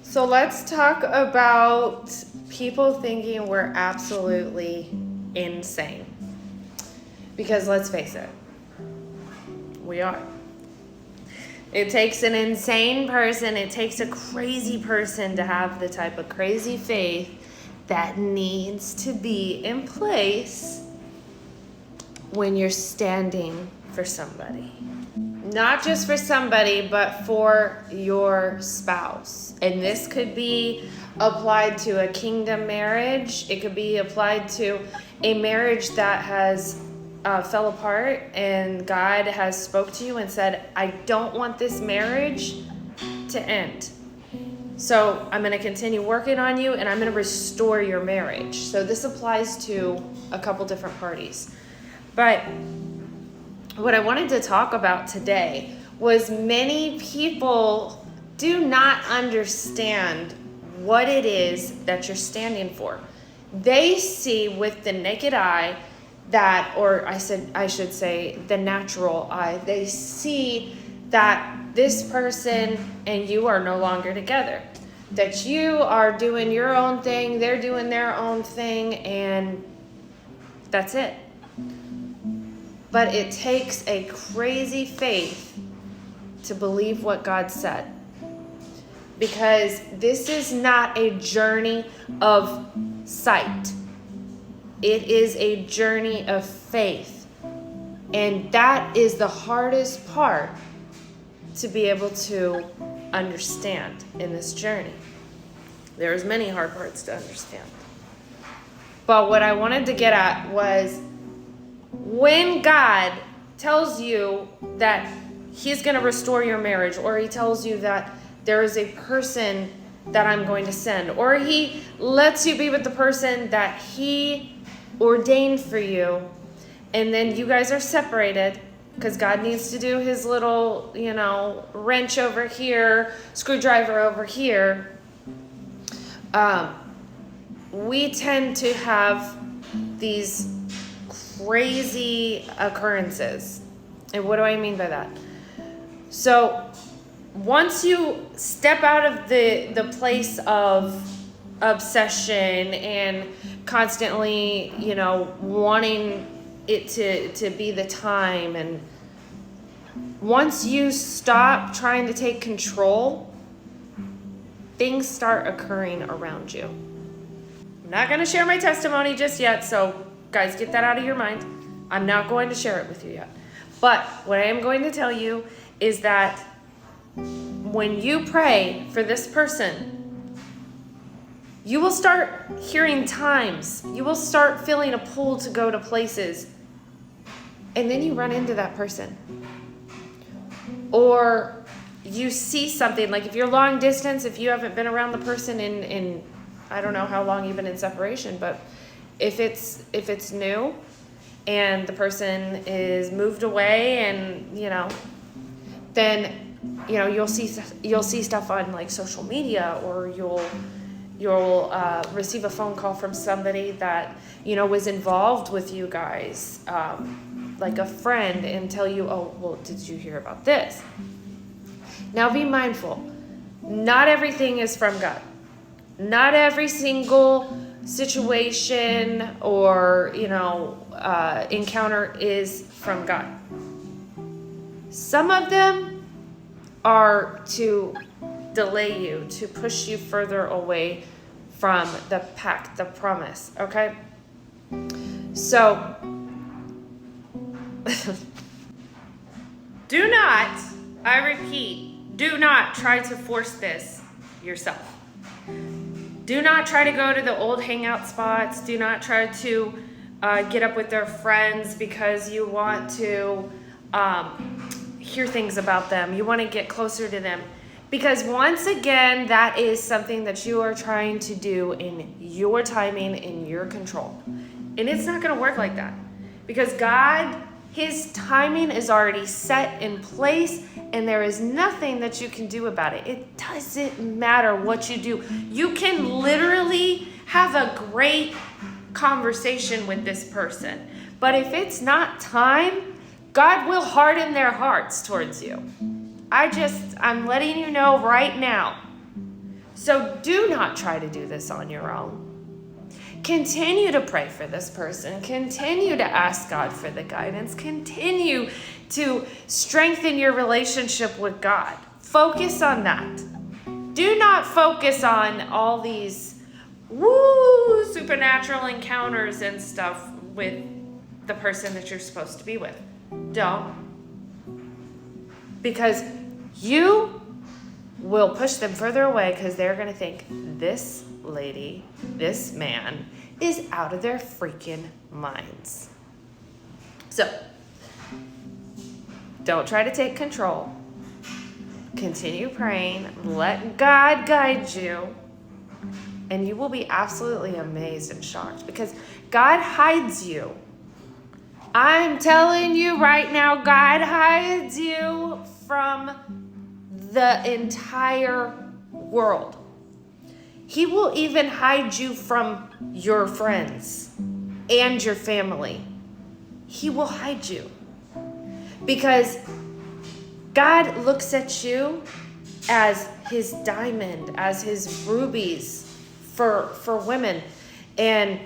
So let's talk about people thinking we're absolutely insane. Because let's face it, we are. It takes an insane person, it takes a crazy person to have the type of crazy faith that needs to be in place when you're standing for somebody. Not just for somebody, but for your spouse. And this could be applied to a kingdom marriage. It could be applied to a marriage that has fell apart and God has spoke to you and said, I don't want this marriage to end. So I'm going to continue working on you and I'm going to restore your marriage. So this applies to a couple different parties. But what I wanted to talk about today was many people do not understand what it is that you're standing for. They see with the naked eye that, or I should say the natural eye, they see that this person and you are no longer together. That you are doing your own thing, they're doing their own thing, and that's it. But it takes a crazy faith to believe what God said. Because this is not a journey of sight. It is a journey of faith. And that is the hardest part to be able to understand in this journey. There's many hard parts to understand. But what I wanted to get at was when God tells you that he's going to restore your marriage, or he tells you that there is a person that I'm going to send, or he lets you be with the person that he ordained for you, and then you guys are separated because God needs to do his little, wrench over here, screwdriver over here. We tend to have these crazy occurrences. And what do I mean by that? So once you step out of the place of obsession and constantly, wanting it to be the time, and once you stop trying to take control, things start occurring around you. I'm not going to share my testimony just yet, so guys, get that out of your mind. I'm not going to share it with you yet. But what I am going to tell you is that when you pray for this person, you will start hearing times. You will start feeling a pull to go to places. And then you run into that person. Or you see something, like if you're long distance, if you haven't been around the person in I don't know how long you've been in separation, but if it's new and the person is moved away, and then you'll see stuff on like social media, or you'll receive a phone call from somebody that was involved with you guys, like a friend, and tell you, oh, well, did you hear about this? Now be mindful. Not everything is from God. Not every single situation or encounter is from God. Some of them are to delay you, to push you further away from the pact, the promise, okay? So do not, I repeat, do not try to force this yourself. Do not try to go to the old hangout spots. Do not try to get up with their friends because you want to hear things about them. You want to get closer to them. Because once again, that is something that you are trying to do in your timing, in your control. And it's not going to work like that. Because God, his timing is already set in place, and there is nothing that you can do about it. It doesn't matter what you do. You can literally have a great conversation with this person. But if it's not time, God will harden their hearts towards you. I'm letting you know right now. So do not try to do this on your own. Continue to pray for this person. Continue to ask God for the guidance. Continue to strengthen your relationship with God. Focus on that. Do not focus on all these supernatural encounters and stuff with the person that you're supposed to be with. Don't. Because you will push them further away because they're going to think this lady, this man is out of their freaking minds. So, don't try to take control. Continue praying. Let God guide you. And you will be absolutely amazed and shocked because God hides you. I'm telling you right now, God hides you from the entire world. He will even hide you from your friends and your family. He will hide you because God looks at you as his diamond, as his rubies for women. And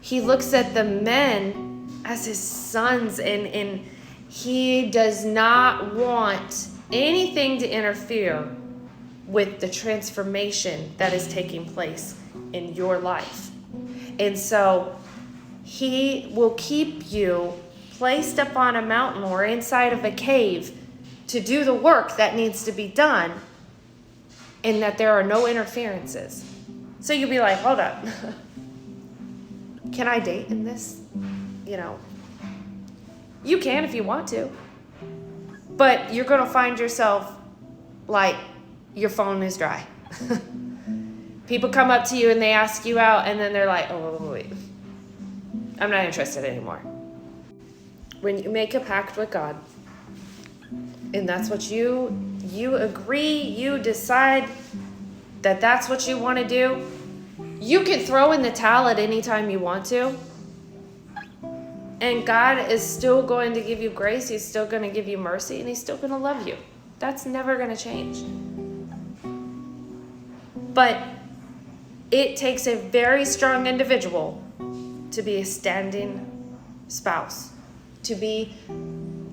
he looks at the men as his sons, and he does not want anything to interfere with the transformation that is taking place in your life. And so he will keep you placed up on a mountain or inside of a cave to do the work that needs to be done, and that there are no interferences. So you'll be like, hold up. Can I date in this? You can if you want to. But you're going to find yourself like your phone is dry. People come up to you and they ask you out, and then they're like, oh, wait. I'm not interested anymore. When you make a pact with God, and that's what you agree, you decide that that's what you want to do, you can throw in the towel at any time you want to. And God is still going to give you grace. He's still going to give you mercy, and he's still going to love you. That's never going to change. But it takes a very strong individual to be a standing spouse, to be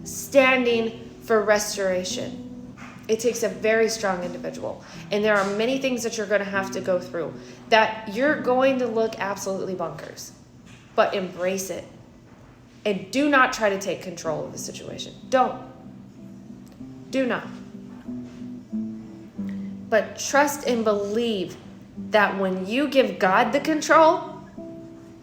standing for restoration. It takes a very strong individual. And there are many things that you're going to have to go through that you're going to look absolutely bonkers. But embrace it. And do not try to take control of the situation. Don't. Do not. But trust and believe that when you give God the control,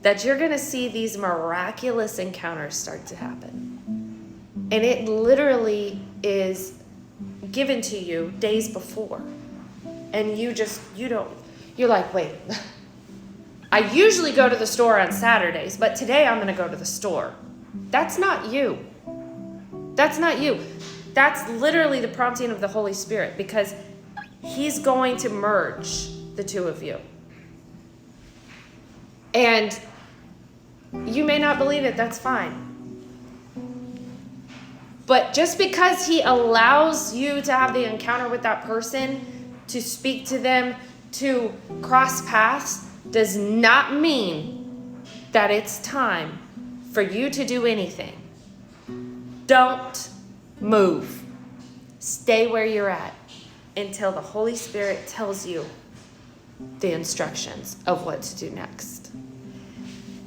that you're going to see these miraculous encounters start to happen. And it literally is given to you days before. And you're like, wait, I usually go to the store on Saturdays, but today I'm going to go to the store. That's not you. That's not you. That's literally the prompting of the Holy Spirit, because he's going to merge the two of you. And you may not believe it, that's fine. But just because he allows you to have the encounter with that person, to speak to them, to cross paths, does not mean that it's time for you to do anything. Don't move. Stay where you're at until the Holy Spirit tells you the instructions of what to do next.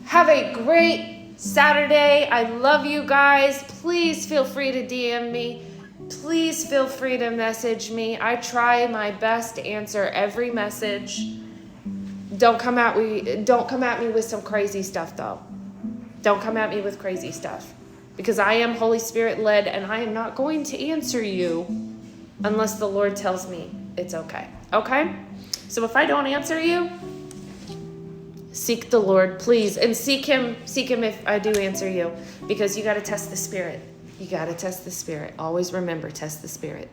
Have a great Saturday. I love you guys. Please feel free to DM me. Please feel free to message me. I try my best to answer every message. Don't come at me with some crazy stuff, though. Don't come at me with crazy stuff, because I am Holy Spirit led, and I am not going to answer you unless the Lord tells me it's okay. Okay? So if I don't answer you, seek the Lord, please, and seek him if I do answer you, because you got to test the Spirit. You got to test the Spirit. Always remember, test the Spirit.